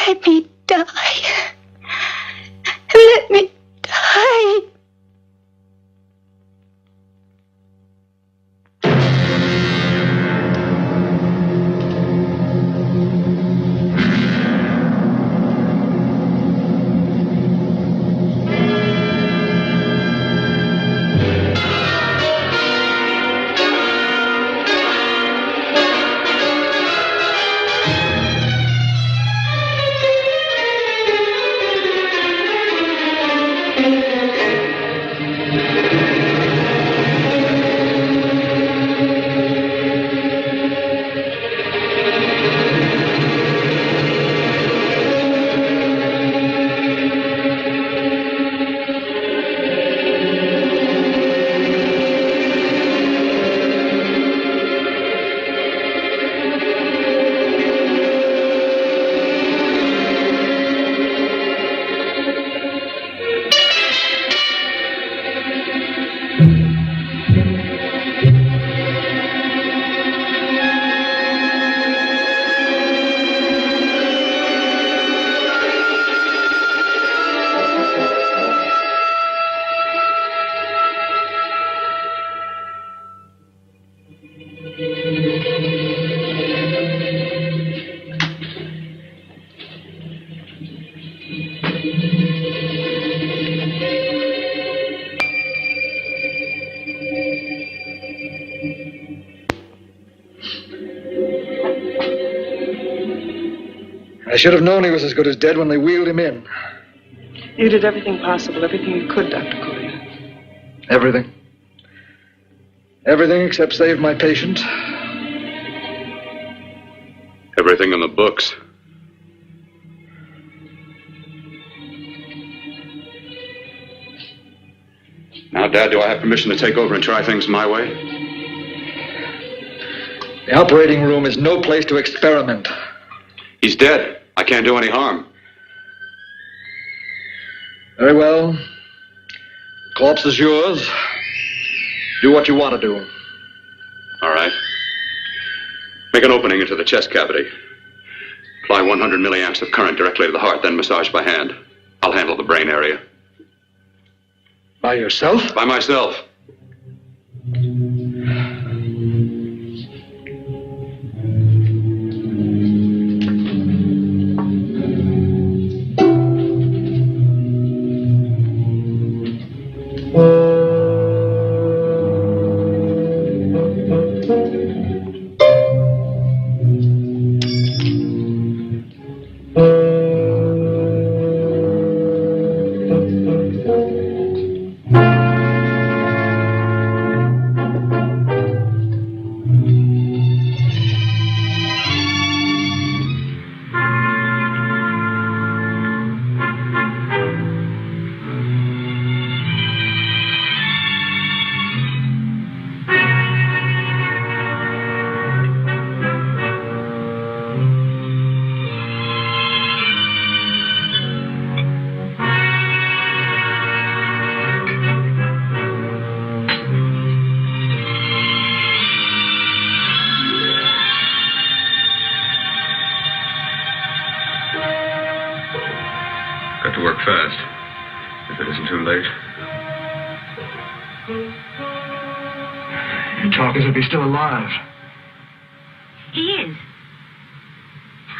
Let me die. Let me die. I should have known he was as good as dead when they wheeled him in. You did everything possible, everything you could, Dr. Collier. Everything. Everything except save my patient. Everything in the books. Now, Dad, do I have permission to take over and try things my way? The operating room is no place to experiment. He's dead. I can't do any harm. Very well. The corpse is yours. Do what you want to do. All right. Make an opening into the chest cavity. Apply 100 milliamps of current directly to the heart, then massage by hand. I'll handle the brain area. By yourself? By myself. Got to work fast, if it isn't too late. You talk as if he's still alive. He is.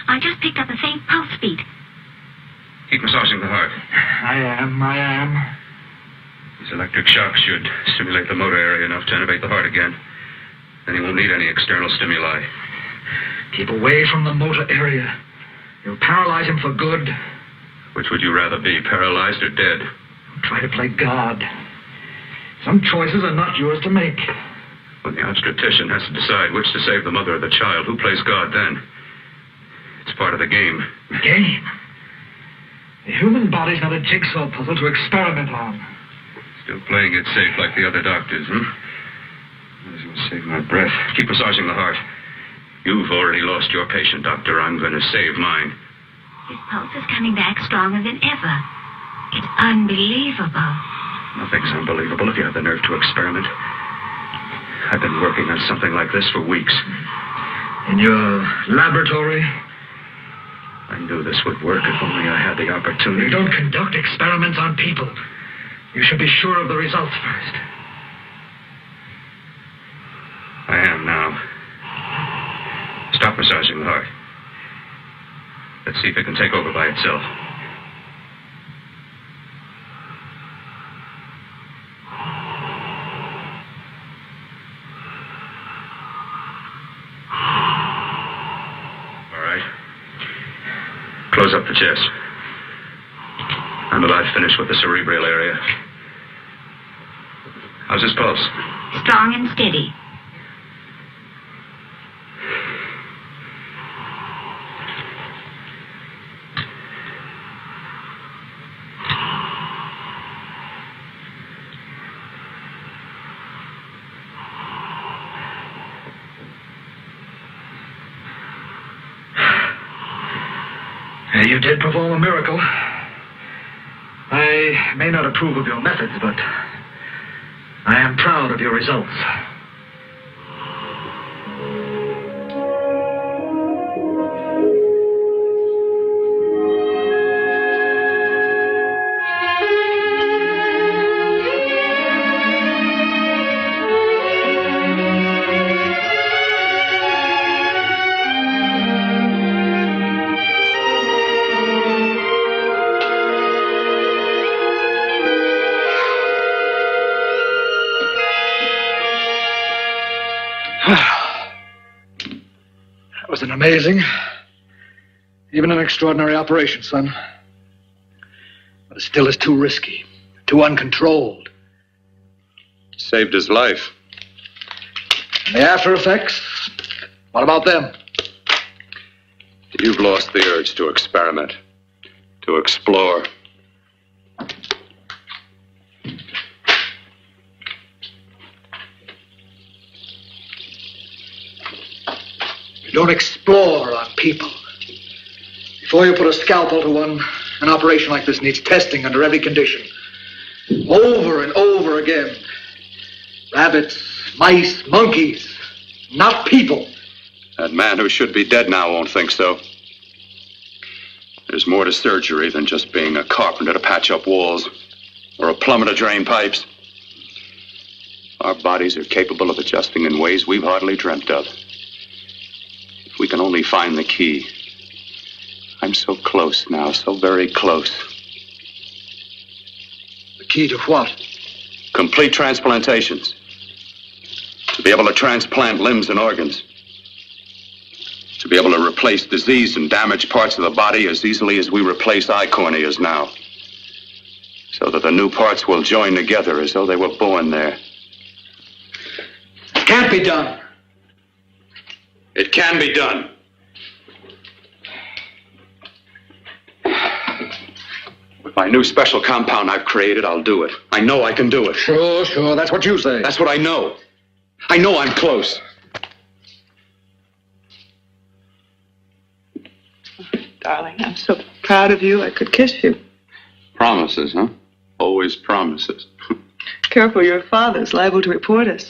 I just picked up a faint pulse beat. Keep massaging the heart. I am. These electric shocks should stimulate the motor area enough to innervate the heart again. Then he won't need any external stimuli. Keep away from the motor area. You'll paralyze him for good. Which would you rather be, paralyzed or dead? Try to play God. Some choices are not yours to make. When the obstetrician has to decide which to save the mother or the child, who plays God then? It's part of the game. Game? The human body's not a jigsaw puzzle to experiment on. Still playing it safe like the other doctors, Might as well save my breath. Keep massaging the heart. You've already lost your patient, Doctor. I'm going to save mine. His pulse is coming back stronger than ever. It's unbelievable. Nothing's unbelievable if you have the nerve to experiment. I've been working on something like this for weeks. In your laboratory? I knew this would work if only I had the opportunity. You don't conduct experiments on people. You should be sure of the results first. I am now. Stop massaging the heart. Let's see if it can take over by itself. All right. Close up the chest. I'm about finished with the cerebral area. How's his pulse? Strong and steady. You did perform a miracle. I may not approve of your methods, but I am proud of your results. That was an amazing, even an extraordinary operation, son. But it still is too risky, too uncontrolled. Saved his life. And the after effects? What about them? You've lost the urge to experiment, to explore. You don't explore on people. Before you put a scalpel to one, an operation like this needs testing under every condition. Over and over again. Rabbits, mice, monkeys, not people. That man who should be dead now won't think so. There's more to surgery than just being a carpenter to patch up walls or a plumber to drain pipes. Our bodies are capable of adjusting in ways we've hardly dreamt of. If we can only find the key. I'm so close now, so very close. The key to what? Complete transplantations. To be able to transplant limbs and organs. To be able to replace diseased and damaged parts of the body as easily as we replace eye corneas now. So that the new parts will join together as though they were born there. It can't be done. It can be done. With my new special compound I've created, I'll do it. I know I can do it. Sure, that's what you say. That's what I know. I know I'm close. Darling, I'm so proud of you, I could kiss you. Promises, huh? Always promises. Careful, your father's liable to report us.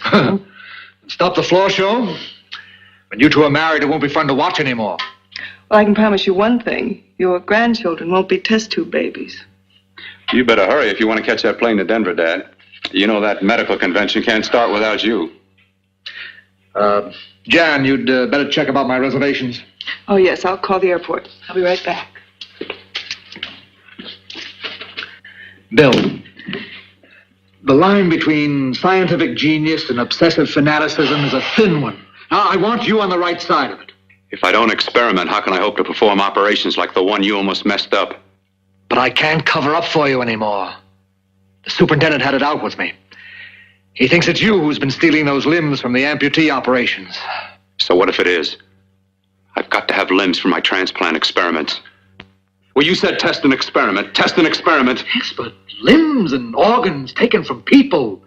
Stop the floor show. When you two are married, it won't be fun to watch anymore. Well, I can promise you one thing. Your grandchildren won't be test tube babies. You better hurry if you want to catch that plane to Denver, Dad. You know that medical convention can't start without you. Jan, you'd better check about my reservations. Oh, yes, I'll call the airport. I'll be right back. Bill, the line between scientific genius and obsessive fanaticism is a thin one. Now, I want you on the right side of it. If I don't experiment, how can I hope to perform operations like the one you almost messed up? But I can't cover up for you anymore. The superintendent had it out with me. He thinks it's you who's been stealing those limbs from the amputee operations. So what if it is? I've got to have limbs for my transplant experiments. Well, you said test and experiment. Test and experiment. Yes, but limbs and organs taken from people.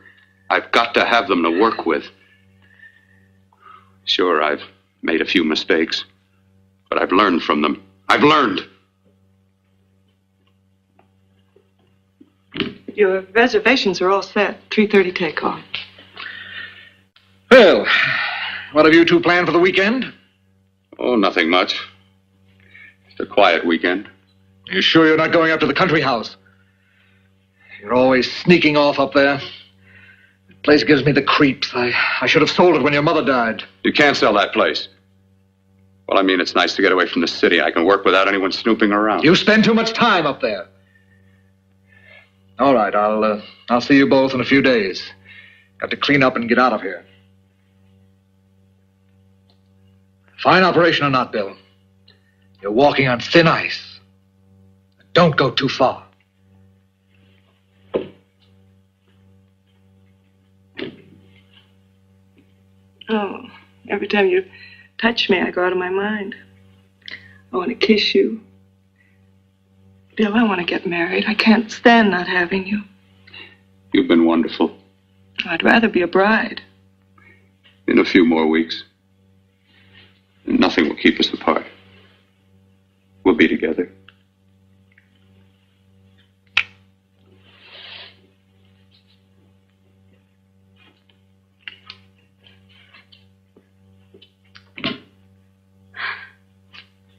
I've got to have them to work with. Sure, I've made a few mistakes, but I've learned from them. I've learned. Your reservations are all set. 3:30 takeoff. Well, what have you two planned for the weekend? Oh, nothing much. Just a quiet weekend. Are you sure you're not going up to the country house? You're always sneaking off up there. The place gives me the creeps. I should have sold it when your mother died. You can't sell that place. Well, I mean, it's nice to get away from the city. I can work without anyone snooping around. You spend too much time up there. All right, I'll see you both in a few days. Got to clean up and get out of here. Fine operation or not, Bill. You're walking on thin ice. Don't go too far. Oh, every time you touch me, I go out of my mind. I want to kiss you. Bill, I want to get married. I can't stand not having you. You've been wonderful. I'd rather be a bride. In a few more weeks, nothing will keep us apart. We'll be together.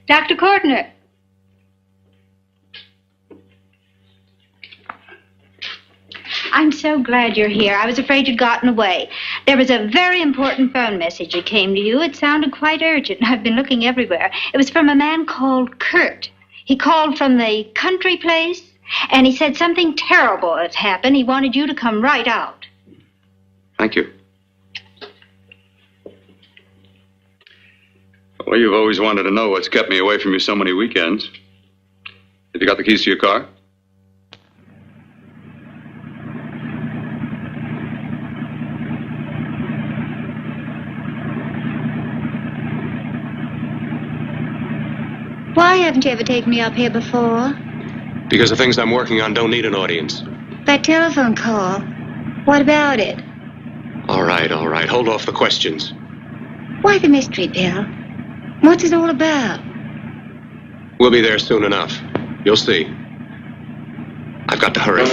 Dr. Kortner. I'm so glad you're here. I was afraid you'd gotten away. There was a very important phone message that came to you. It sounded quite urgent. I've been looking everywhere. It was from a man called Kurt. He called from the country place, and he said something terrible had happened. He wanted you to come right out. Thank you. Well, you've always wanted to know what's kept me away from you so many weekends. Have you got the keys to your car? Why haven't you ever taken me up here before? Because the things I'm working on don't need an audience. That telephone call. What about it? All right. Hold off the questions. Why the mystery, Bill? What's it all about? We'll be there soon enough. You'll see. I've got to hurry.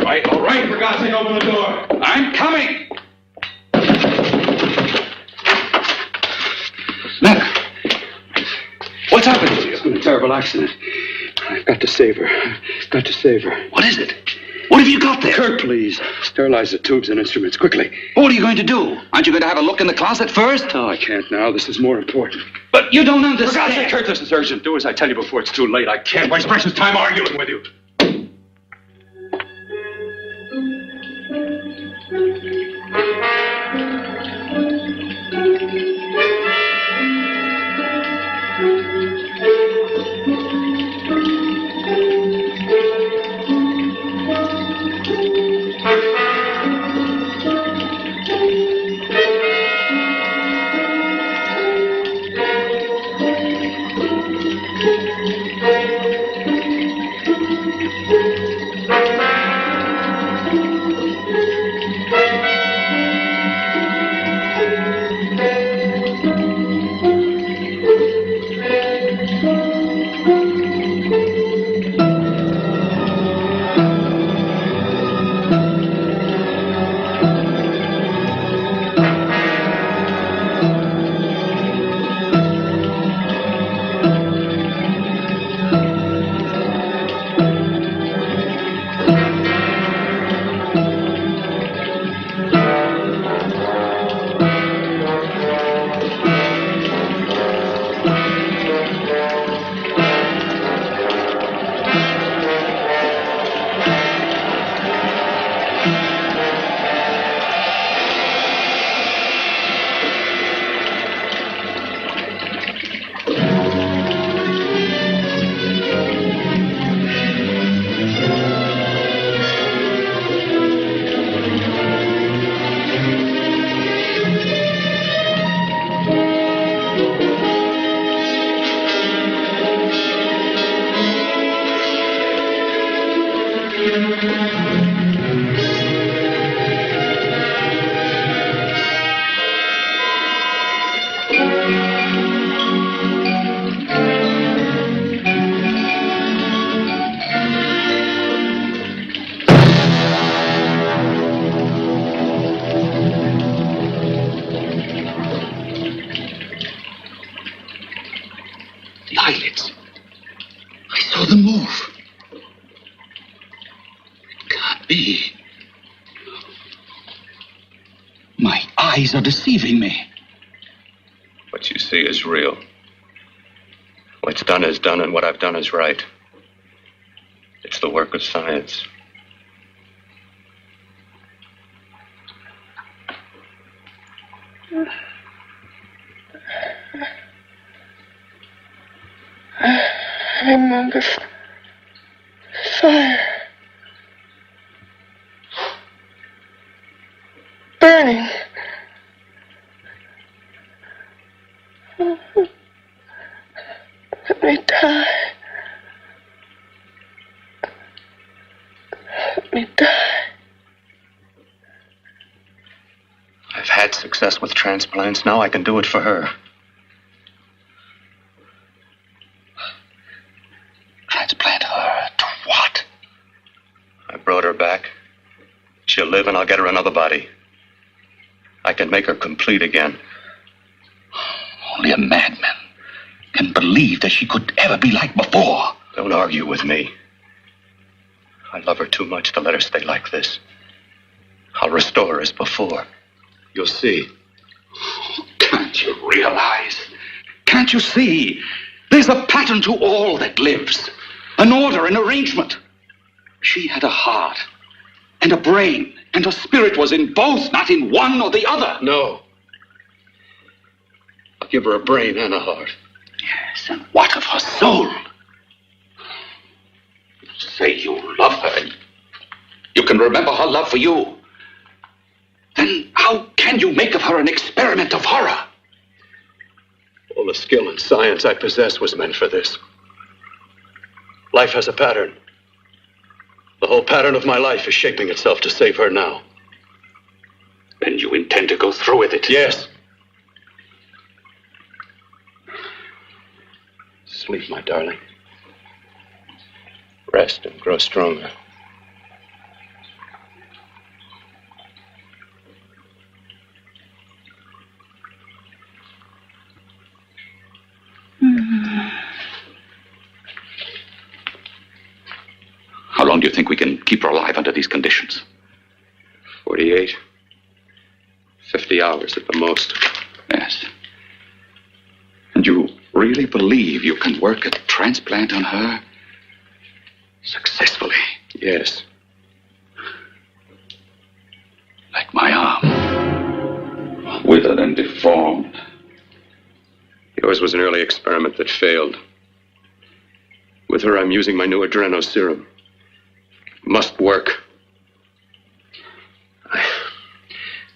right, all right. For God's sake, open the door. I'm coming. Matter? What's happened to you? It's been a terrible accident. I've got to save her. Got to save her. What is it? What have you got there? Kurt, please. Sterilize the tubes and instruments quickly. What are you going to do? Aren't you going to have a look in the closet first? No, I can't now. This is more important. But you don't understand. For God's sake, Kurt, this is urgent. Do as I tell you before it's too late. I can't waste precious time arguing with you. The eyelids. I saw them move. It can't be. My eyes are deceiving me. What you see is real. What's done is done, and what I've done is right. It's the work of science. I remember fire. Burning. Let me die. Let me die. I've had success with transplants. Now I can do it for her. Transplant her to what? I brought her back. She'll live, and I'll get her another body. I can make her complete again. Only a madman can believe that she could ever be like before. Don't argue with me. I love her too much to let her stay like this. I'll restore her as before. You'll see. Can't you realize? Can't you see? There's a pattern to all that lives. An order, an arrangement. She had a heart and a brain, and her spirit was in both, not in one or the other. No. I'll give her a brain and a heart. Yes, and what of her soul? You say you love her, and you can remember her love for you. Then how can you make of her an experiment of horror? All the skill and science I possess was meant for this. Life has a pattern. The whole pattern of my life is shaping itself to save her now. Then you intend to go through with it? Yes. Sleep, my darling. Rest and grow stronger. long do you think we can keep her alive under these conditions? 48. 50 hours at the most. Yes. And you really believe you can work a transplant on her successfully? Yes. Like my arm. Withered and deformed. Yours was an early experiment that failed. With her, I'm using my new adreno serum. Must work.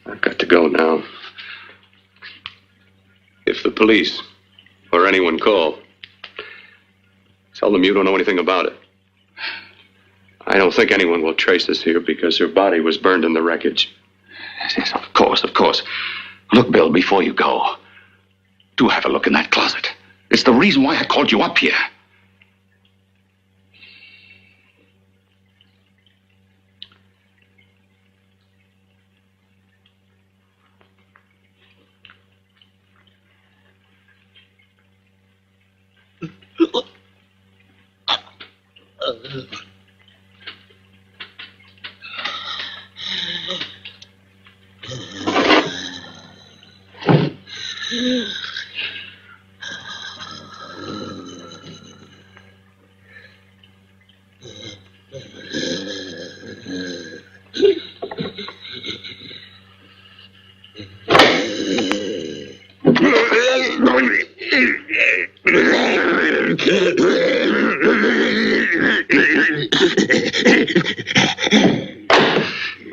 I've got to go now. If the police or anyone call, tell them you don't know anything about it. I don't think anyone will trace us here because her body was burned in the wreckage. Yes, of course, of course. Look, Bill, before you go, do have a look in that closet. It's the reason why I called you up here.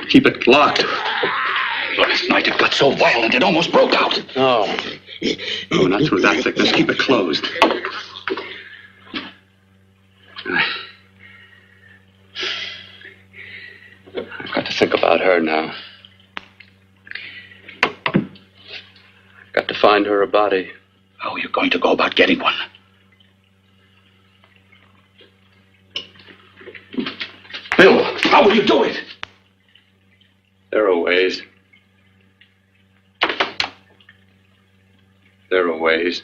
Keep it locked. Last night it got so violent it almost broke out. Oh, not through that thickness. Keep it closed. I've got to think about her now. I've got to find her a body. How are you going to go about getting one? Bill, how will you do it? There are ways. There are ways.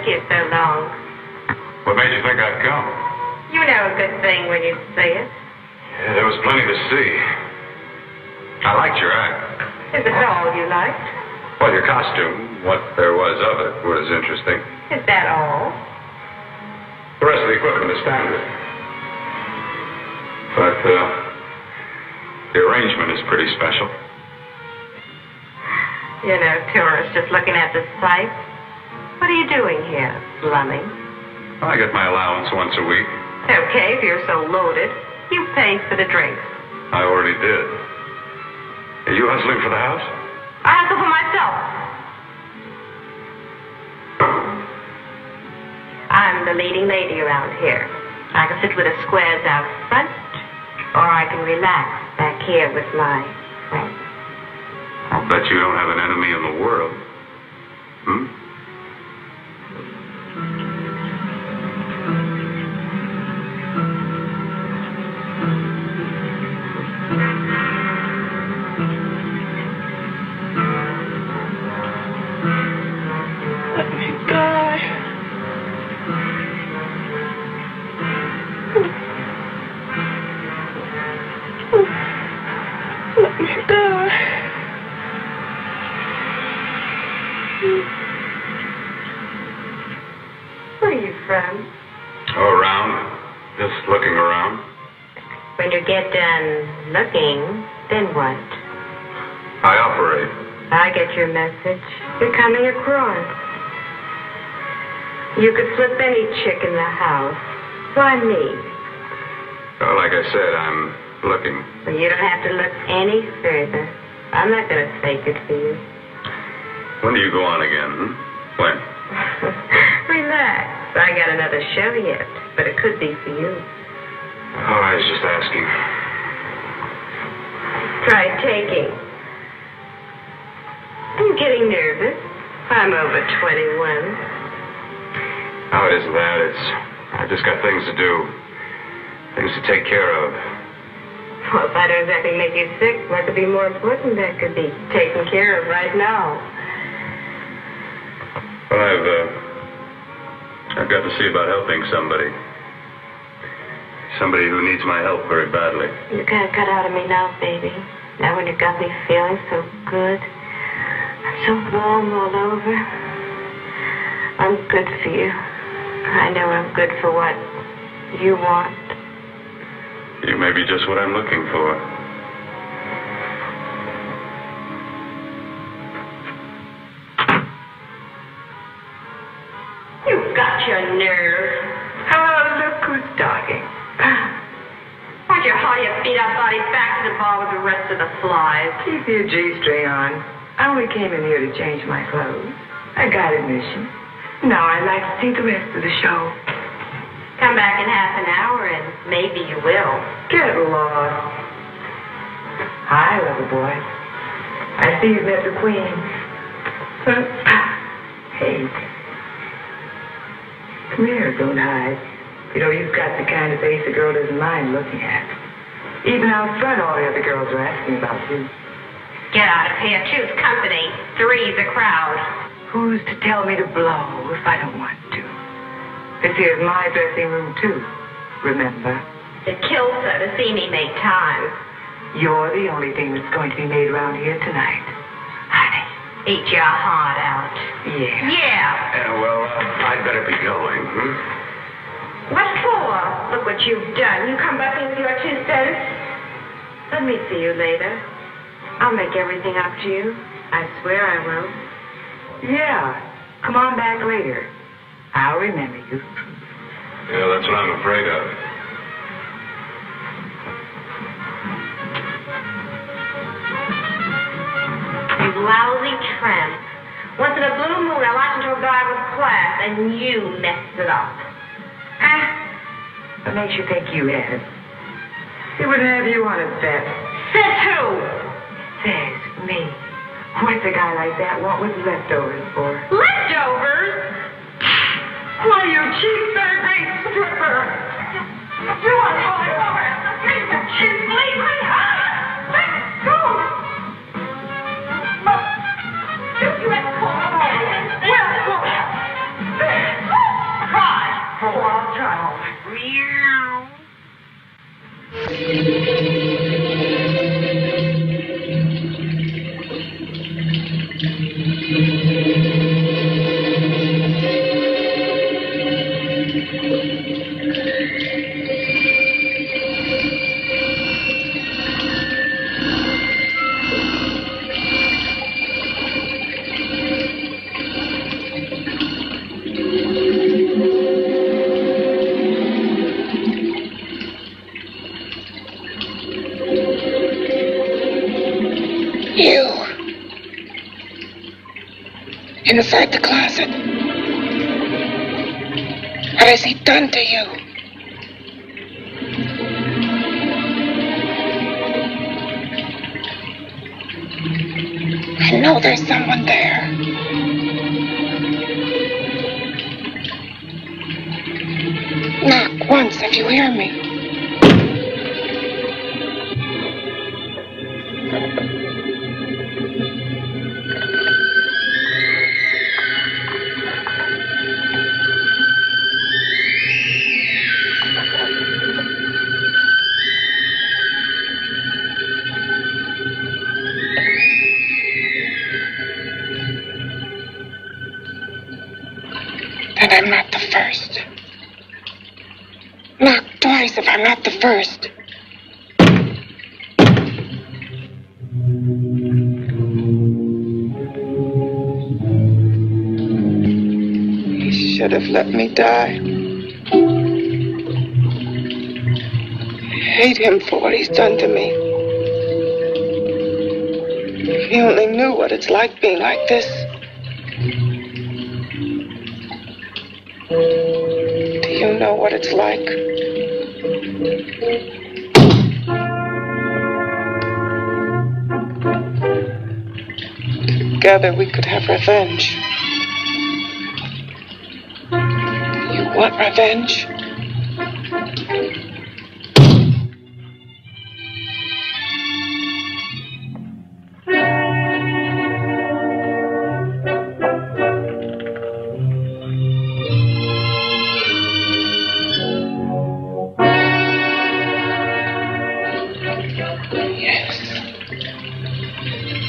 here so long? What made you think I'd come? You know a good thing when you see it. Yeah, there was plenty to see. I liked your act. Is it all you liked? Well, your costume, what there was of it, was interesting. Is that all? The rest of the equipment is standard. But, the arrangement is pretty special. You know, tourists just looking at the sights. What are you doing here, slumming? I get my allowance once a week. Okay, if you're so loaded, you paid for the drinks. I already did. Are you hustling for the house? I hustle for myself. I'm the leading lady around here. I can sit with the squares out front, or I can relax back here with my friends. I'll bet you don't have an enemy in the world. Hmm? Let me die. Let me die. Where are you from? Oh, around. Just looking around. When you get done looking, then what? I operate. I get your message. You're coming across. You could flip any chick in the house. Why me? Well, like I said, I'm looking. Well, you don't have to look any further. I'm not going to fake it for you. When do you go on again? When? Relax. I got another show yet, but it could be for you. Oh, I was just asking. Try taking. I'm getting nervous. I'm over 21. How is that? I just got things to do. Things to take care of. Well, if I don't exactly make you sick, what could be more important that could be taken care of right now? Well, I've got to see about helping somebody. Somebody who needs my help very badly. You can't cut out of me now, baby. Now when you got me feeling so good. I'm so warm all over. I'm good for you. I know I'm good for what you want. You may be just what I'm looking for. You've got your nerve. Oh, look who's talking. Why don't you haul your beat-up body back to the bar with the rest of the flies? Keep your G-string on. I only came in here to change my clothes. I got admission. Now I'd like to see the rest of the show. Come back in half an hour and maybe you will. Get lost. Hi, lover boy. I see you've met the queen. Hey. Come here, don't hide. You know, you've got the kind of face a girl doesn't mind looking at. Even out front, all the other girls are asking about you. Get out of here. Choose company. Three's a crowd. Who's to tell me to blow if I don't want to? This here's my dressing room, too. Remember? It kills her to see me make time. You're the only thing that's going to be made around here tonight. Honey. Eat your heart out. Yeah. Yeah. Well, I'd better be going. What for? Look what you've done. You come back in with your 2 cents. Let me see you later. I'll make everything up to you. I swear I will. Yeah. Come on back later. I'll remember you. Yeah, that's what I'm afraid of. You lousy tramp. Once in a blue moon, I walked into a bar with class, and you messed it up. What makes you think you had? He wouldn't have you on a bet. Says who? Says me. What's a guy like that want with leftovers for? Leftovers? Why, you cheap third-rate stripper! You want to go over? She's bleeding. Let go. You had to call me. Well, Inside the closet. What has he done to you? I know there's someone there. Knock once if you hear me. And I'm not the first. Knock twice if I'm not the first. He should have let me die. I hate him for what he's done to me. If he only knew what it's like being like this. Do you know what it's like? Together we could have revenge. You want revenge?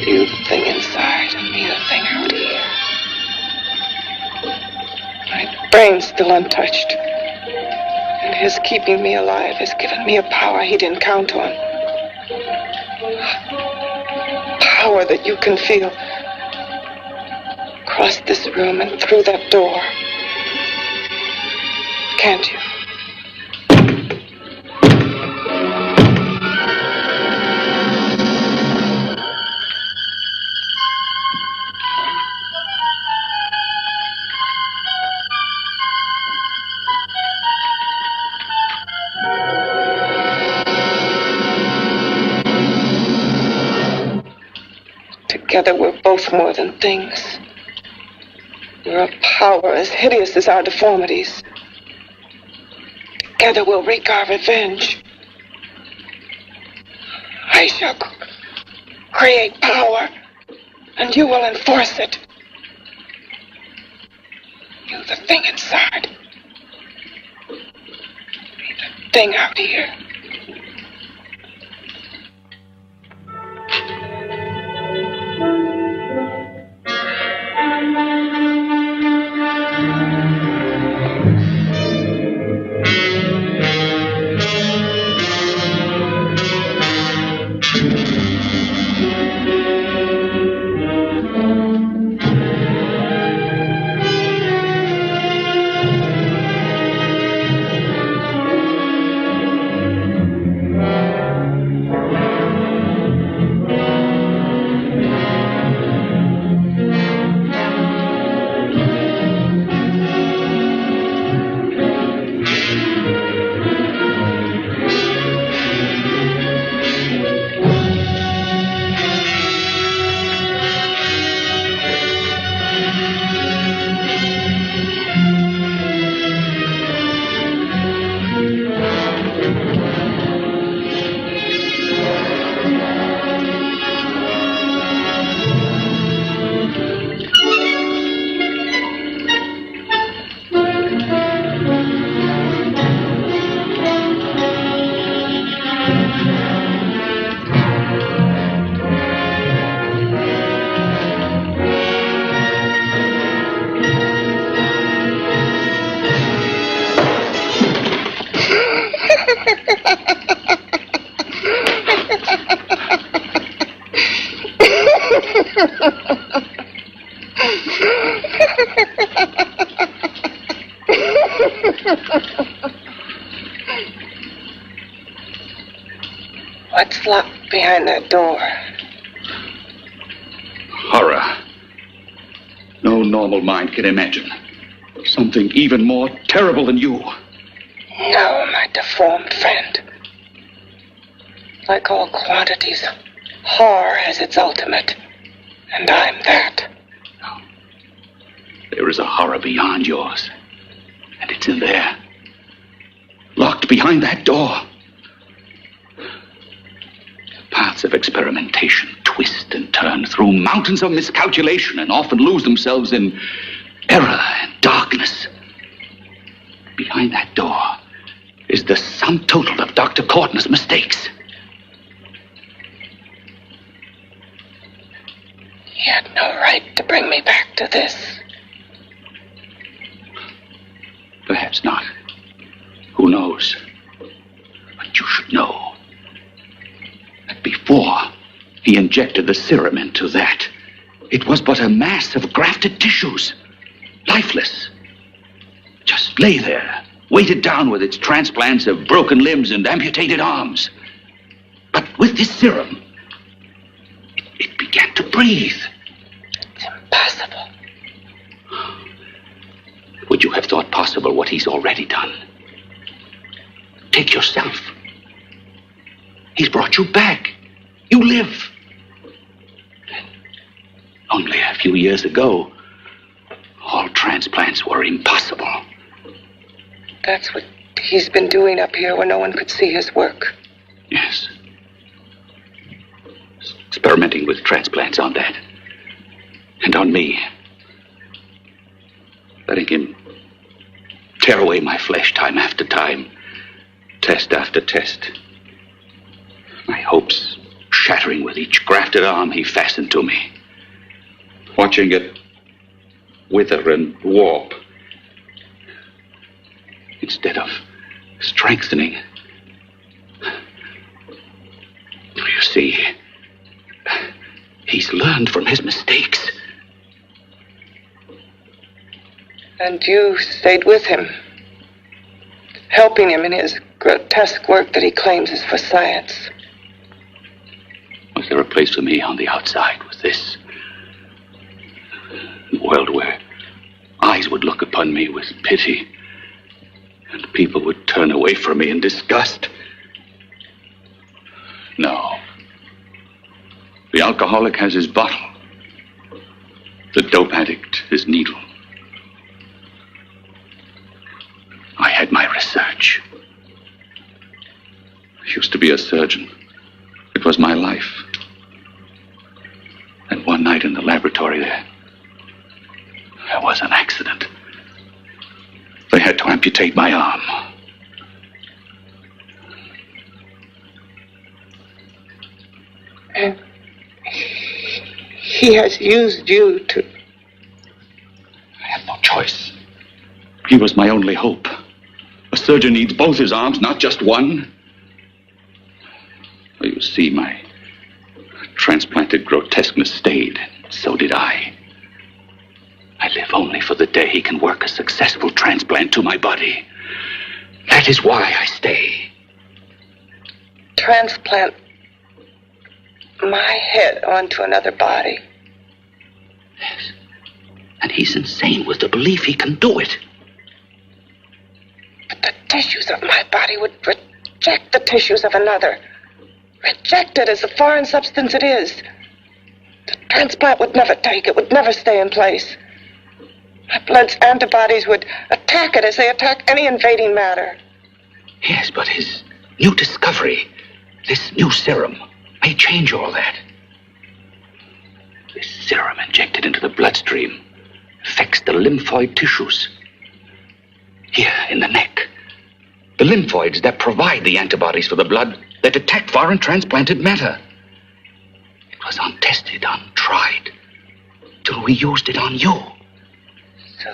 You the thing inside and me the thing out here. My brain's still untouched. And his keeping me alive has given me a power he didn't count on. Power that you can feel. Across this room and through that door. Can't you? Together we're both more than things. We're a power as hideous as our deformities. Together we'll wreak our revenge. I shall create power, and you will enforce it. You the thing inside. Me the thing out here. What's locked behind that door? Horror. No normal mind can imagine. Something even more terrible than you. No, my deformed friend. Like all quantities, horror has its ultimate. And I'm that. There is a horror beyond yours. And it's in there. Locked behind that door. Paths of experimentation twist and turn through mountains of miscalculation and often lose themselves in error and darkness. Behind that door is the sum total of Dr. Courtney's mistakes. He had no right to bring me back to this. Perhaps not. Who knows? But you should know that before he injected the serum into that, it was but a mass of grafted tissues, lifeless. Just lay there, weighted down with its transplants of broken limbs and amputated arms. But with this serum, it began to breathe. It's impossible. Would you have thought possible what he's already done? Take yourself. He's brought you back. You live. Only a few years ago, all transplants were impossible. That's what he's been doing up here where no one could see his work. Yes. Experimenting with transplants on that. And on me. Letting him tear away my flesh time after time. Test after test. My hopes shattering with each grafted arm he fastened to me. Watching it wither and warp. Instead of strengthening. You see, he's learned from his mistakes. And you stayed with him, helping him in his grotesque work that he claims is for science. Was there a place for me on the outside with this? A world where eyes would look upon me with pity and people would turn away from me in disgust? No. The alcoholic has his bottle. The dope addict his needle. I had my research. I used to be a surgeon. It was my life. And one night in the laboratory there was an accident. They had to amputate my arm. And he has used you to... I had no choice. He was my only hope. A surgeon needs both his arms, not just one. You see, my transplanted grotesqueness stayed. So did I. I live only for the day he can work a successful transplant to my body. That is why I stay. Transplant my head onto another body. Yes. And he's insane with the belief he can do it. But the tissues of my body would reject the tissues of another. Reject it as the foreign substance it is. The transplant would never take it, would never stay in place. My blood's antibodies would attack it as they attack any invading matter. Yes, but his new discovery, this new serum, may change all that. This serum injected into the bloodstream affects the lymphoid tissues. Here in the neck. The lymphoids that provide the antibodies for the blood that detect foreign transplanted matter. It was untested, untried, till we used it on you. So,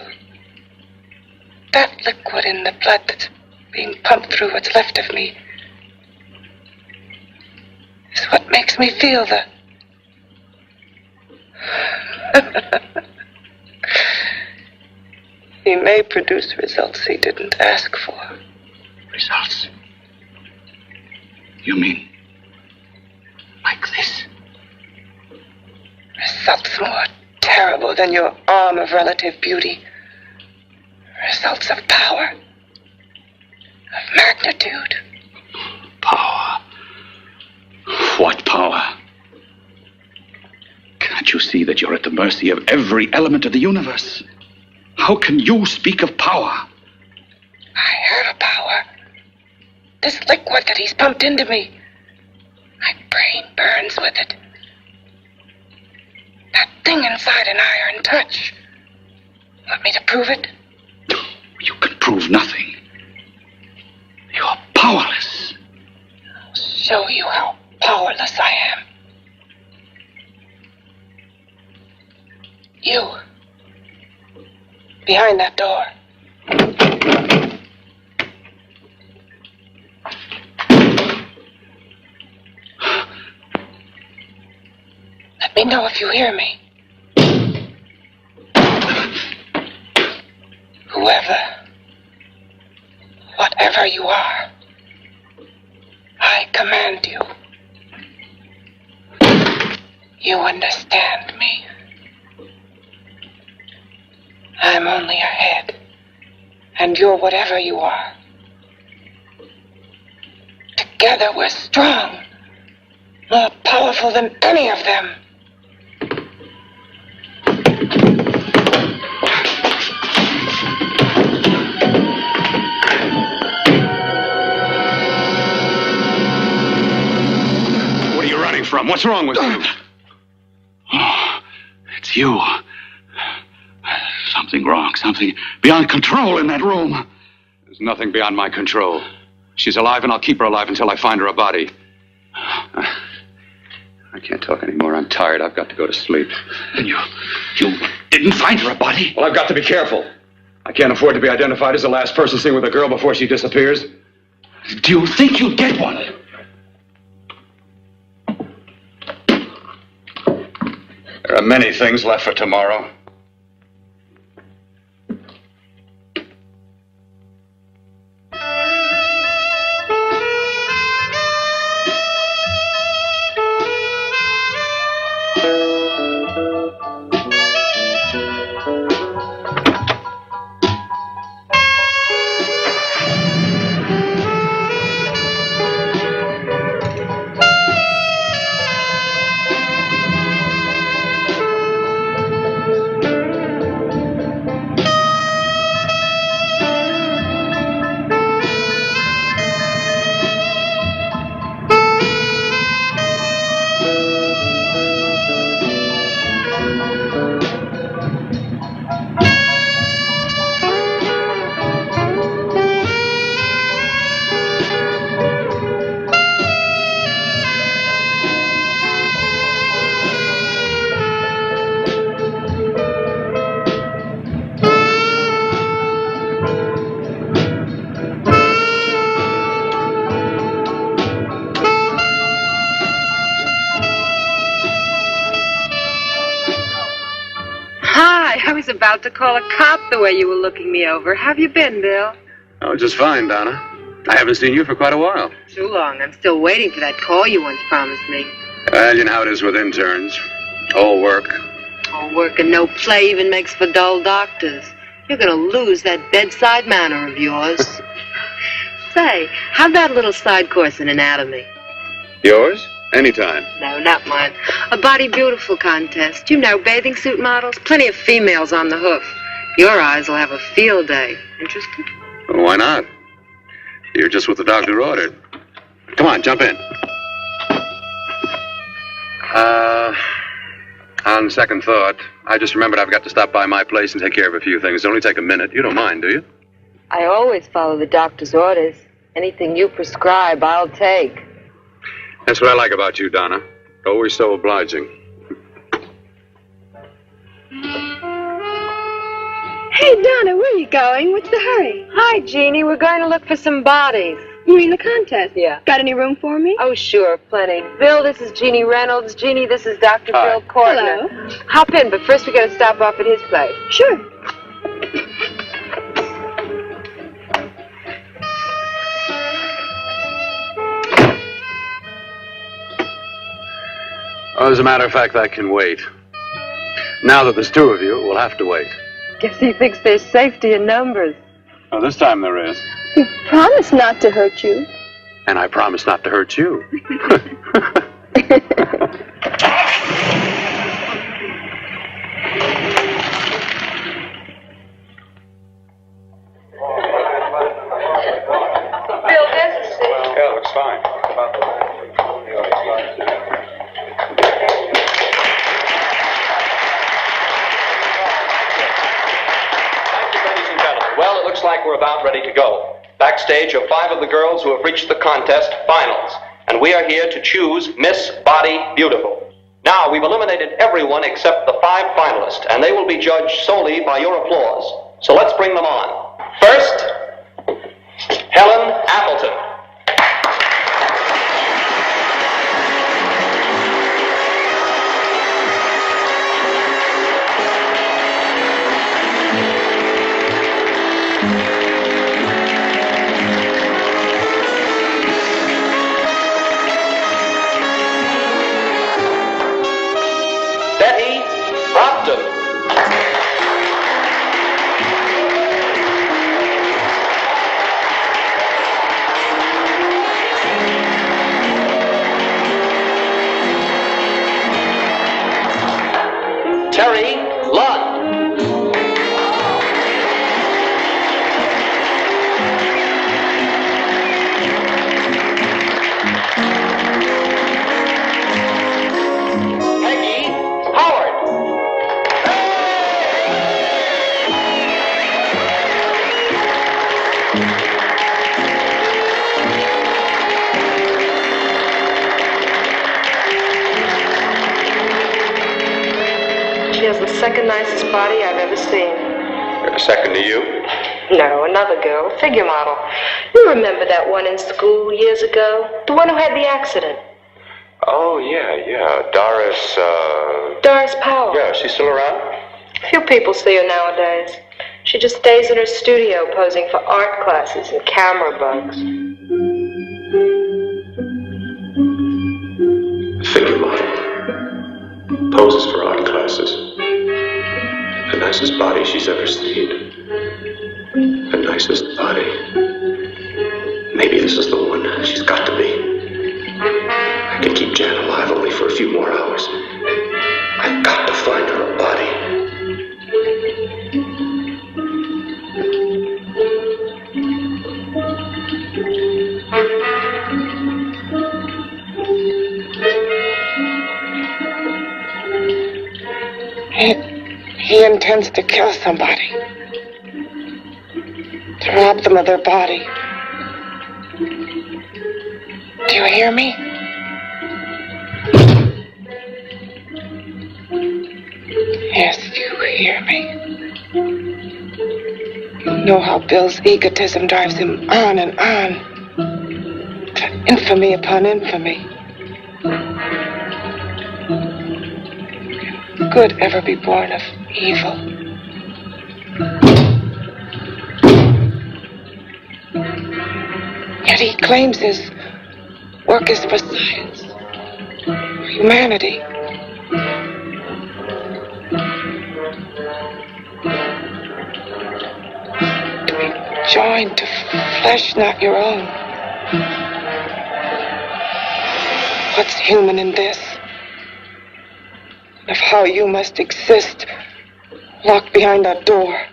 that liquid in the blood that's being pumped through what's left of me is what makes me feel the... He may produce results he didn't ask for. Results? You mean like this? Results more terrible terrible than your arm of relative beauty. Results of power, of magnitude. Power. What power? Can't you see that you're at the mercy of every element of the universe? How can you speak of power? I have a power. This liquid that he's pumped into me. My brain burns with it. That thing inside an iron touch. Want me to prove it? You can prove nothing. You're powerless. I'll show you how powerless I am. You. Behind that door. Let me know if you hear me. Whoever, whatever you are, I command you. You understand me. I'm only a head, and you're whatever you are. Together we're strong, more powerful than any of them. What are you running from? What's wrong with you? Oh, it's you. Something wrong, something beyond control in that room. There's nothing beyond my control. She's alive, and I'll keep her alive until I find her a body. I can't talk anymore. I'm tired. I've got to go to sleep. And you didn't find her a body? Well, I've got to be careful. I can't afford to be identified as the last person seen with a girl before she disappears. Do you think you'll get one? There are many things left for tomorrow. I was about to call a cop the way you were looking me over. How have you been, Bill? Oh, just fine, Donna. I haven't seen you for quite a while. Too long. I'm still waiting for that call you once promised me. Well, you know how it is with interns. All work. All work and no play even makes for dull doctors. You're going to lose that bedside manner of yours. Say, how'd that little side course in anatomy? Yours? Anytime. No, not mine. A Body Beautiful contest. You know, bathing suit models. Plenty of females on the hoof. Your eyes will have a field day. Interested? Well, why not? You're just what the doctor ordered. Come on, jump in. On second thought, I just remembered I've got to stop by my place and take care of a few things. It'll only take a minute. You don't mind, do you? I always follow the doctor's orders. Anything you prescribe, I'll take. That's what I like about you, Donna. Always so obliging. Hey, Donna, where are you going? What's the hurry? Hi, Jeannie. We're going to look for some bodies. You mean the contest? Yeah. Got any room for me? Oh, sure, plenty. Bill, this is Jeannie Reynolds. Jeannie, this is Dr. Hi. Bill Cortner. Hello. Hop in, but first we got to stop off at his place. Sure. Oh, as a matter of fact, I can wait. Now that there's two of you, we'll have to wait. Guess he thinks there's safety in numbers. Well, this time there is. You promised not to hurt you. And I promise not to hurt you. Bill, there's a seat. Yeah, looks fine. Well, it looks like we're about ready to go. Backstage are 5 of the girls who have reached the contest finals, and we are here to choose Miss Body Beautiful. Now, we've eliminated everyone except the 5 finalists, and they will be judged solely by your applause. So let's bring them on. First, Helen Appleton. Betty Brompton. Terry Lund. Peggy Howard. She has the second nicest body I've ever seen. Second to you? No, another girl, a figure model. You remember that one in school years ago? The one who had the accident. Oh, yeah. Doris Powell. Yeah, she's still around? Few people see her nowadays. She just stays in her studio posing for art classes and camera bugs. Figure model. Poses for art classes. The nicest body she's ever seen. The nicest body. Maybe this is the one. She's got to be. I can keep Jan alive only for a few more hours. I've got to find her a body. He intends to kill somebody. To rob them of their body. Do you hear me? Yes, you hear me. You know how Bill's egotism drives him on and on. To infamy upon infamy. Can good ever be born of evil? Yet he claims his work is for science, for humanity. To be joined to flesh not your own. What's human in this? Of how you must exist, locked behind that door.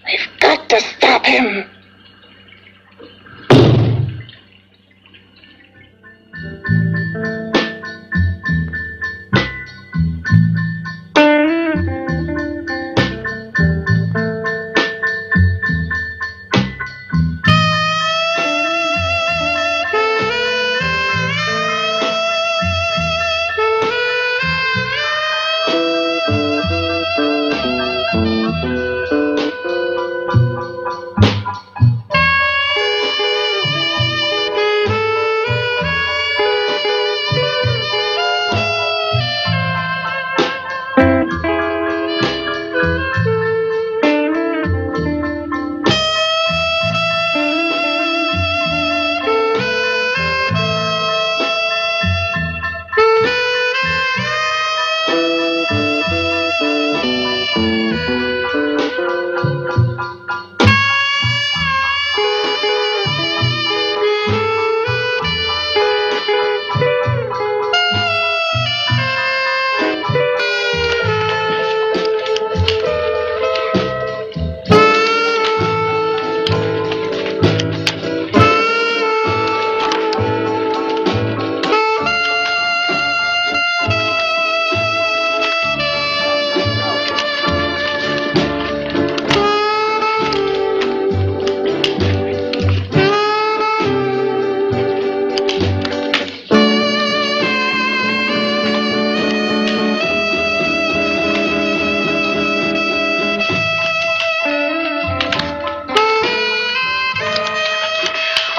We've got to stop him.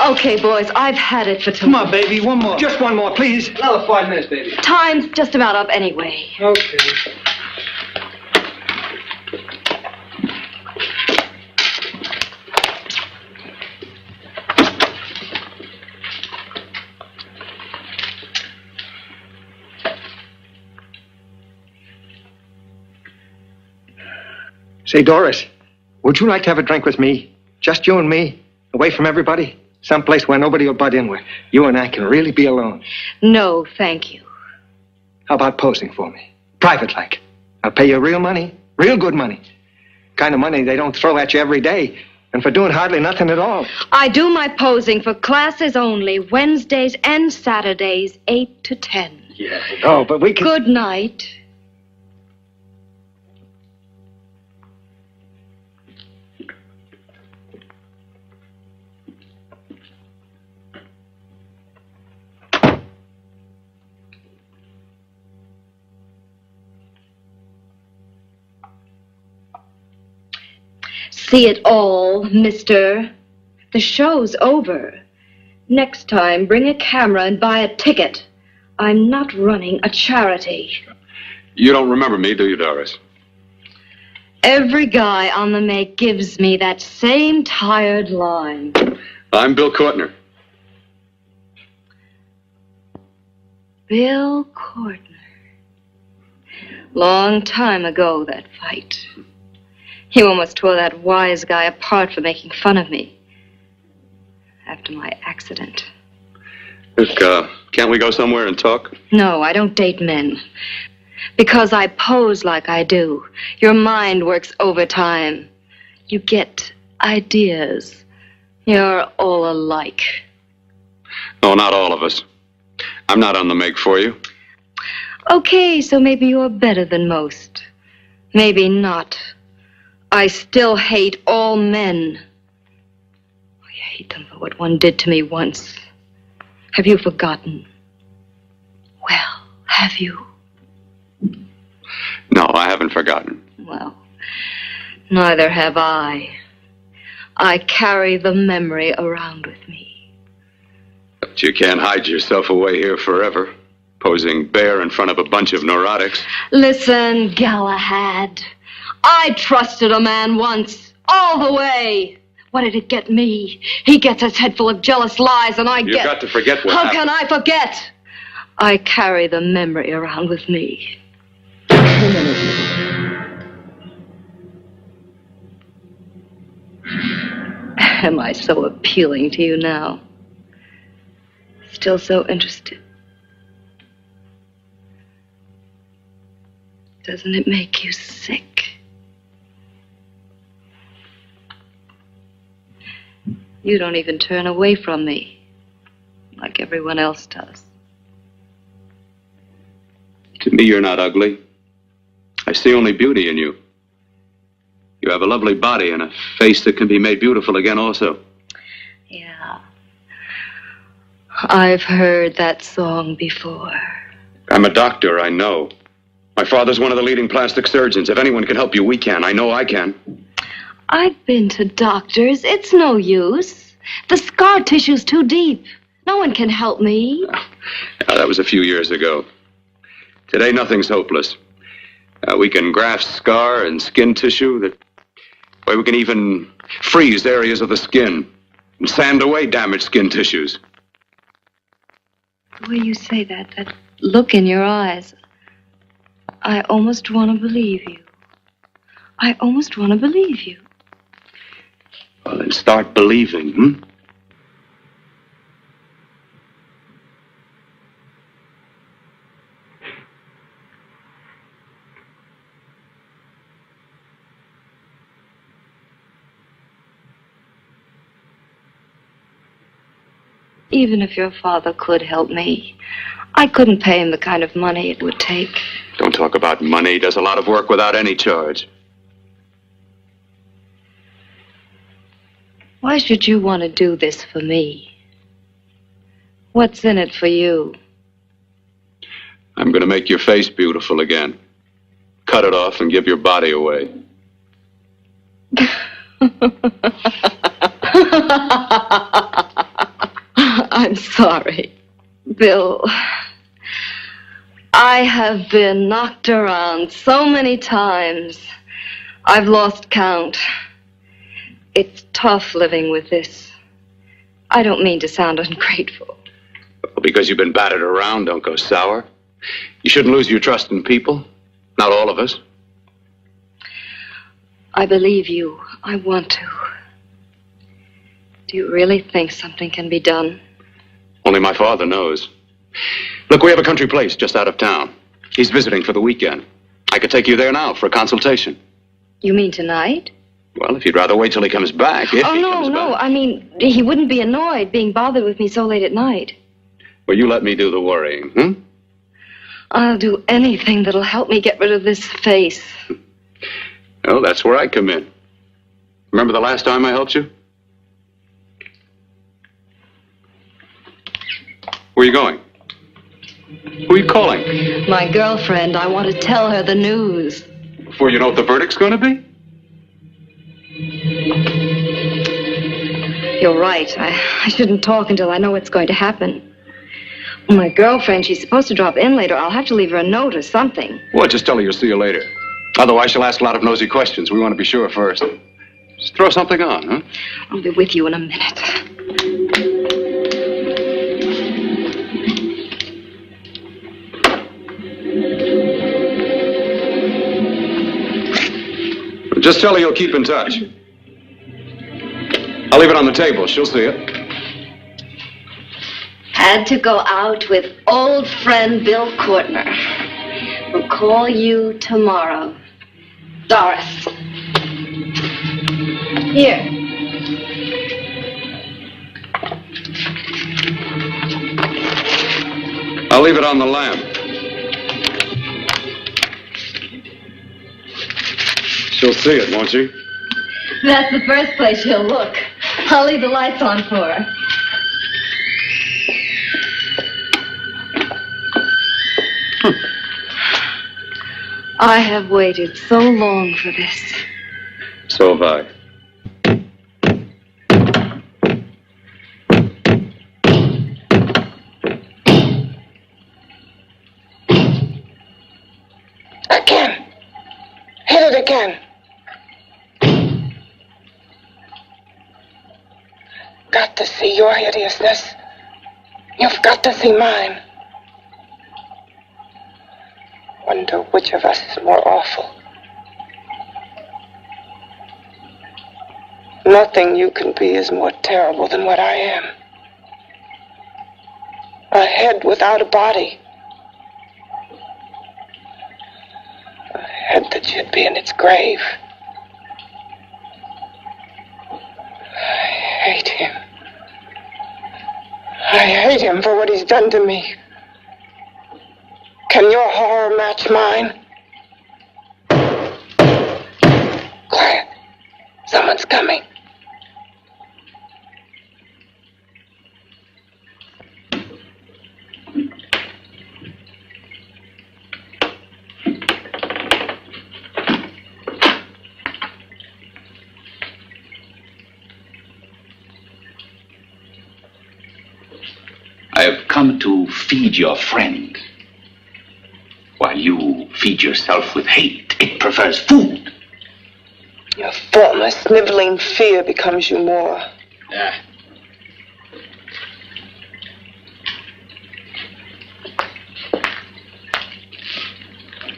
Okay, boys, I've had it for tonight. Come on, baby, one more. Just one more, please. Another 5 minutes, baby. Time's just about up anyway. Okay. Say, Doris, would you like to have a drink with me? Just you and me, away from everybody? Someplace where nobody will butt in, where you and I can really be alone. No, thank you. How about posing for me? Private-like. I'll pay you real money, real good money. Kind of money they don't throw at you every day, and for doing hardly nothing at all. I do my posing for classes only, Wednesdays and Saturdays, 8 to 10. Yeah, I know, but we can... Good night. See it all, mister. The show's over. Next time, bring a camera and buy a ticket. I'm not running a charity. You don't remember me, do you, Doris? Every guy on the make gives me that same tired line. I'm Bill Courtner. Bill Courtner. Long time ago, that fight. You almost tore that wise guy apart for making fun of me. After my accident. Look, can't we go somewhere and talk? No, I don't date men. Because I pose like I do. Your mind works overtime. You get ideas. You're all alike. Oh, not all of us. I'm not on the make for you. Okay, so maybe you're better than most. Maybe not. I still hate all men. I hate them for what one did to me once. Have you forgotten? Well, have you? No, I haven't forgotten. Well, neither have I. I carry the memory around with me. But you can't hide yourself away here forever, posing bare in front of a bunch of neurotics. Listen, Galahad. I trusted a man once, all the way. What did it get me? He gets his head full of jealous lies, and I get... You've got to forget what happened. How can I forget? I carry the memory around with me. Am I so appealing to you now? Still so interested? Doesn't it make you sick? You don't even turn away from me, like everyone else does. To me, you're not ugly. I see only beauty in you. You have a lovely body and a face that can be made beautiful again also. Yeah. I've heard that song before. I'm a doctor, I know. My father's one of the leading plastic surgeons. If anyone can help you, we can. I know I can. I've been to doctors. It's no use. The scar tissue's too deep. No one can help me. Yeah, that was a few years ago. Today, nothing's hopeless. We can graft scar and skin tissue. We can even freeze areas of the skin and sand away damaged skin tissues. The way you say that look in your eyes, I almost want to believe you. I almost want to believe you. Well, then start believing, hmm? Even if your father could help me, I couldn't pay him the kind of money it would take. Don't talk about money. He does a lot of work without any charge. Why should you want to do this for me? What's in it for you? I'm going to make your face beautiful again. Cut it off and give your body away. I'm sorry. Bill, I have been knocked around so many times. I've lost count. It's tough living with this. I don't mean to sound ungrateful. Well, because you've been battered around, don't go sour. You shouldn't lose your trust in people. Not all of us. I believe you. I want to. Do you really think something can be done? Only my father knows. Look, we have a country place just out of town. He's visiting for the weekend. I could take you there now for a consultation. You mean tonight? Well, if you'd rather wait till he comes back. Oh, no. I mean, he wouldn't be annoyed being bothered with me so late at night. Well, you let me do the worrying, hmm? I'll do anything that'll help me get rid of this face. Well, that's where I come in. Remember the last time I helped you? Where are you going? Who are you calling? My girlfriend. I want to tell her the news. Before you know what the verdict's going to be? You're right. I shouldn't talk until I know what's going to happen. My girlfriend, she's supposed to drop in later. I'll have to leave her a note or something. Well, just tell her you'll see you later. Otherwise, she'll ask a lot of nosy questions. We want to be sure first. Just throw something on, huh? I'll be with you in a minute. Just tell her you'll keep in touch. I'll leave it on the table. She'll see it. Had to go out with old friend Bill Courtner. We'll call you tomorrow. Doris. Here. I'll leave it on the lamp. She'll see it, won't she? That's the first place she'll look. I'll leave the lights on for her. I have waited so long for this. So have I. Again. Hit it again. Got to see your hideousness. You've got to see mine. Wonder which of us is more awful. Nothing you can be is more terrible than what I am. A head without a body. A head that should be in its grave. I hate him. I hate him for what he's done to me. Can your horror match mine? Quiet. Someone's coming. I have come to feed your friend. While you feed yourself with hate, it prefers food. Your formless, sniveling fear becomes you more.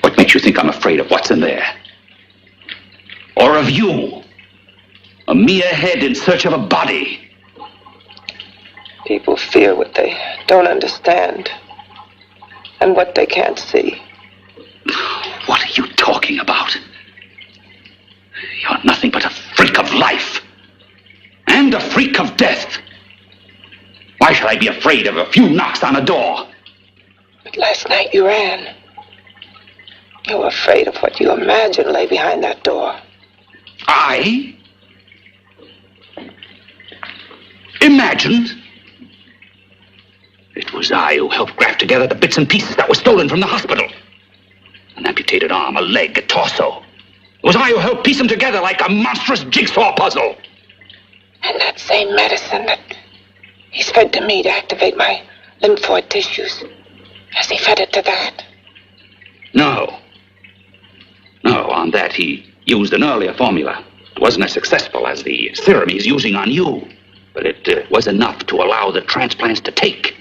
What makes you think I'm afraid of what's in there? Or of you? A mere head in search of a body. People fear what they don't understand and what they can't see. What are you talking about? You're nothing but a freak of life. And a freak of death. Why should I be afraid of a few knocks on a door? But last night you ran. You were afraid of what you imagined lay behind that door. I? Imagined? It was I who helped graft together the bits and pieces that were stolen from the hospital. An amputated arm, a leg, a torso. It was I who helped piece them together like a monstrous jigsaw puzzle. And that same medicine that He's fed to me to activate my lymphoid tissues. Has he fed it to that? No. No, on that he used an earlier formula. It wasn't as successful as the serum he's using on you, but it was enough to allow the transplants to take.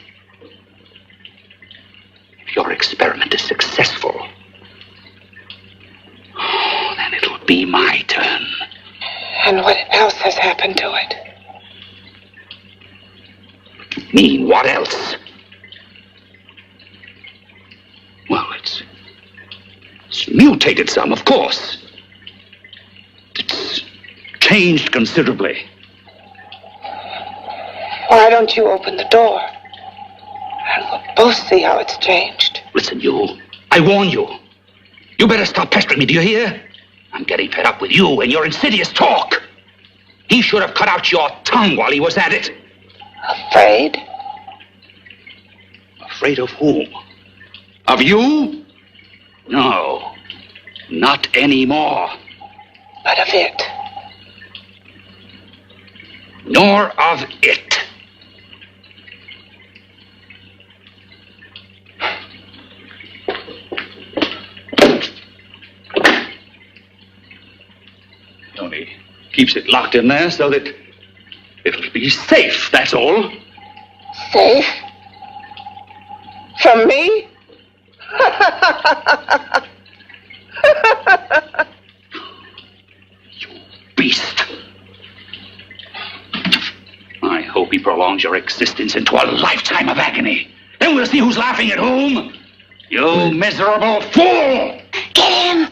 If your experiment is successful, then it'll be my turn. And what else has happened to it? Mean, what else? Well, it's mutated some, of course. It's changed considerably. Why don't you open the door? And we'll both see how it's changed. Listen, you. I warn you. You better stop pestering me, do you hear? I'm getting fed up with you and your insidious talk. He should have cut out your tongue while he was at it. Afraid? Afraid of whom? Of you? No, not anymore. But of it? Nor of it. Only keeps it locked in there so that it'll be safe, that's all. Safe? From me? You beast. I hope he prolongs your existence into a lifetime of agony. Then we'll see who's laughing at whom. You miserable fool! Get him!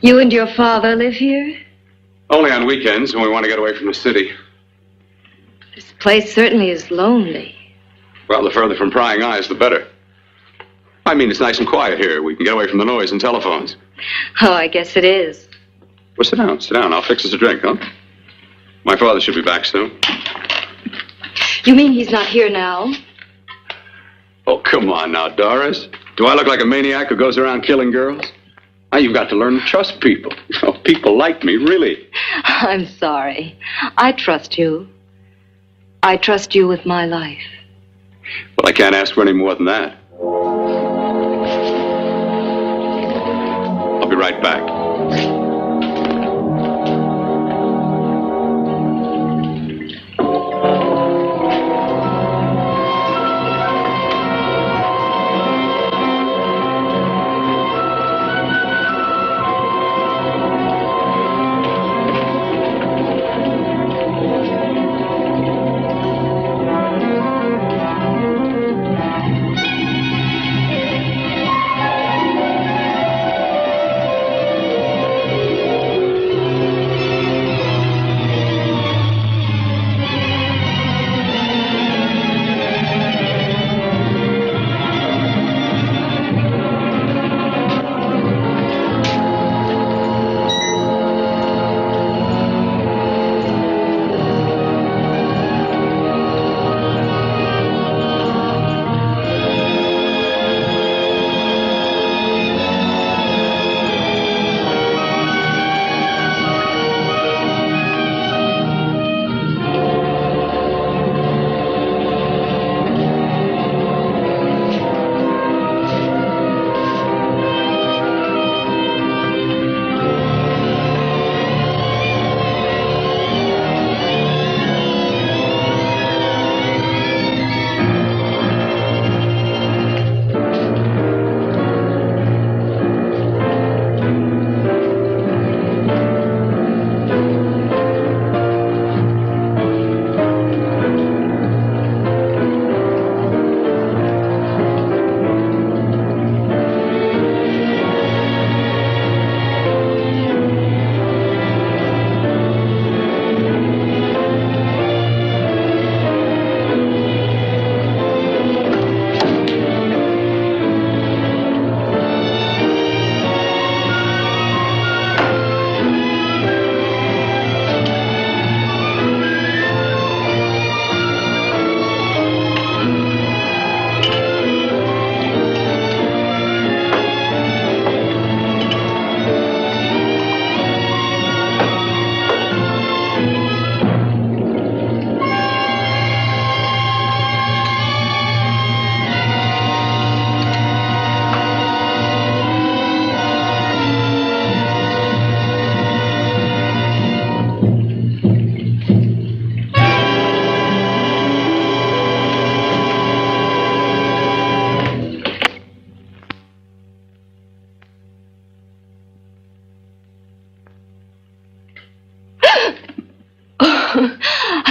You and your father live here? Only on weekends when we want to get away from the city. This place certainly is lonely. Well, the further from prying eyes, the better. I mean, it's nice and quiet here. We can get away from the noise and telephones. Oh, I guess it is. Well, sit down. Sit down. I'll fix us a drink, huh? My father should be back soon. You mean he's not here now? Oh, come on now, Doris. Do I look like a maniac who goes around killing girls? Now, you've got to learn to trust people. People like me, really. I'm sorry. I trust you. I trust you with my life. Well, I can't ask for any more than that. I'll be right back.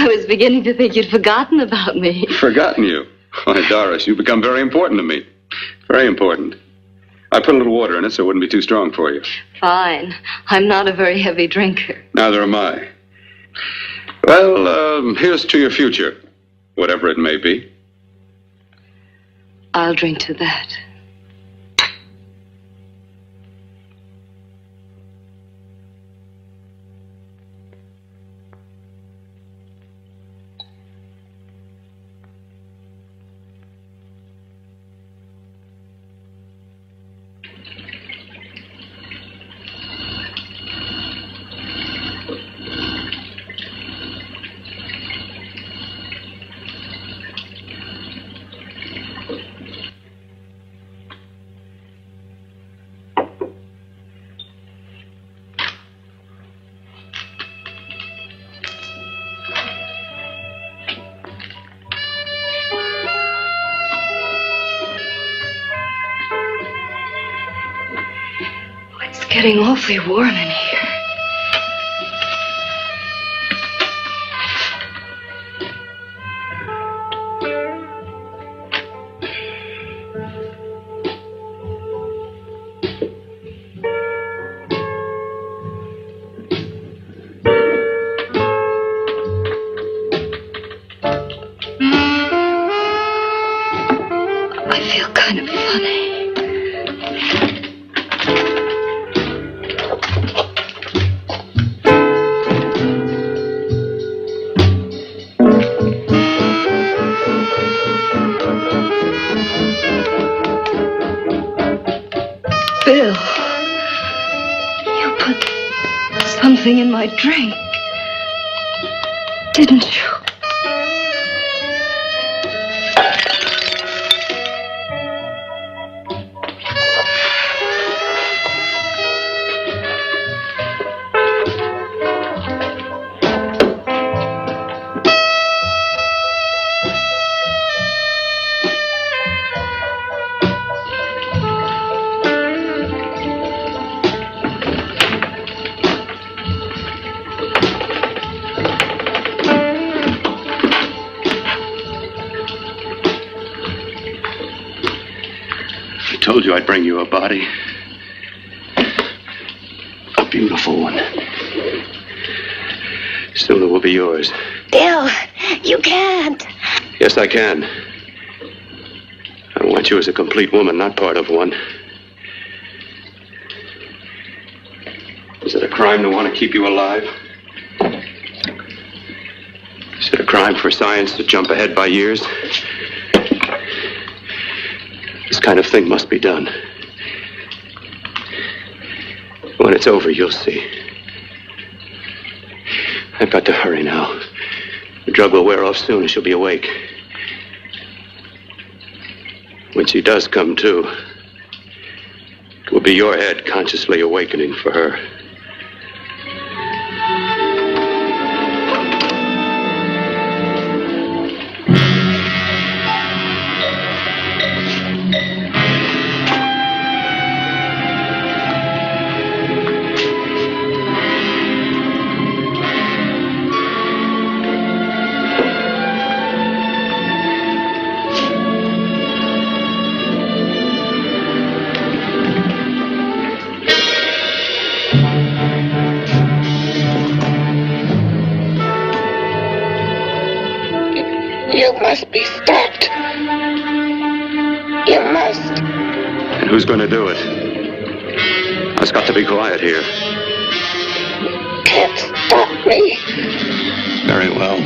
I was beginning to think you'd forgotten about me. Forgotten you? Why, Doris, you've become very important to me. Very important. I put a little water in it so it wouldn't be too strong for you. Fine. I'm not a very heavy drinker. Neither am I. Well, here's to your future, whatever it may be. I'll drink to that. Getting awfully warm in here. I feel kind of funny. something in my drink. Didn't you? I told you I'd bring you a body. A beautiful one. Soon it will be yours. Bill, you can't. Yes, I can. I want you as a complete woman, not part of one. Is it a crime to want to keep you alive? Is it a crime for science to jump ahead by years? This kind of thing must be done. When it's over, you'll see. I've got to hurry now. The drug will wear off soon and she'll be awake. When she does come to, it will be your head consciously awakening for her. You must be stopped. You must. And who's going to do it? I've got to be quiet here. Can't stop me. Very well.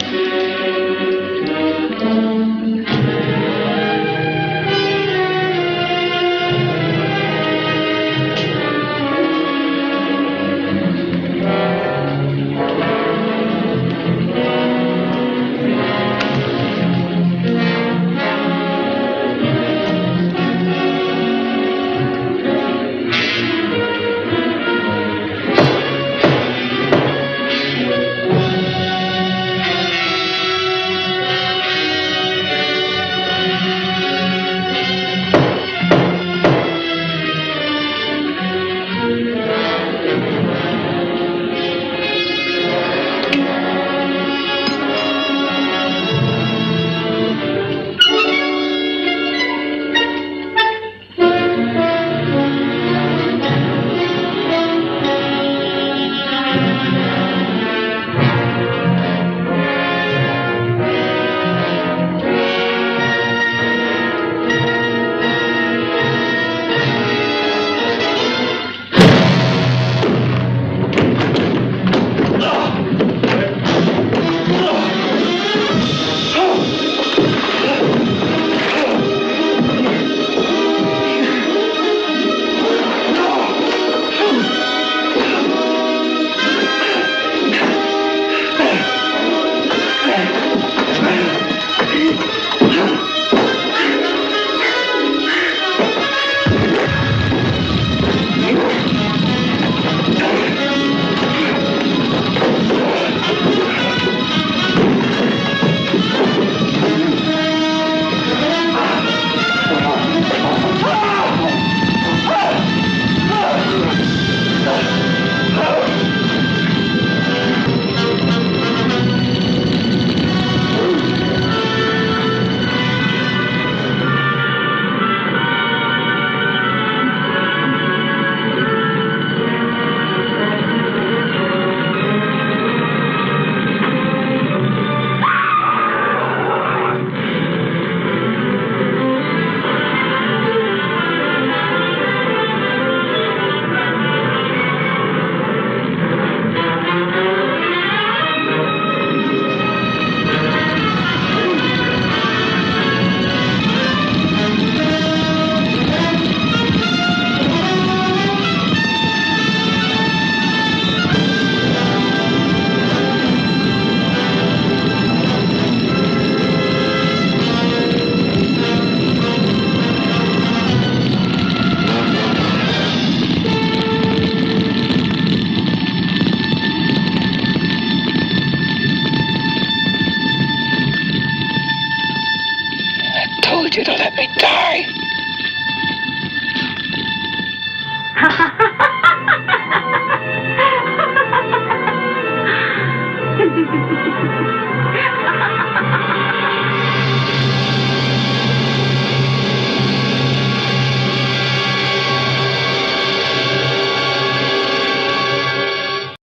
Bye.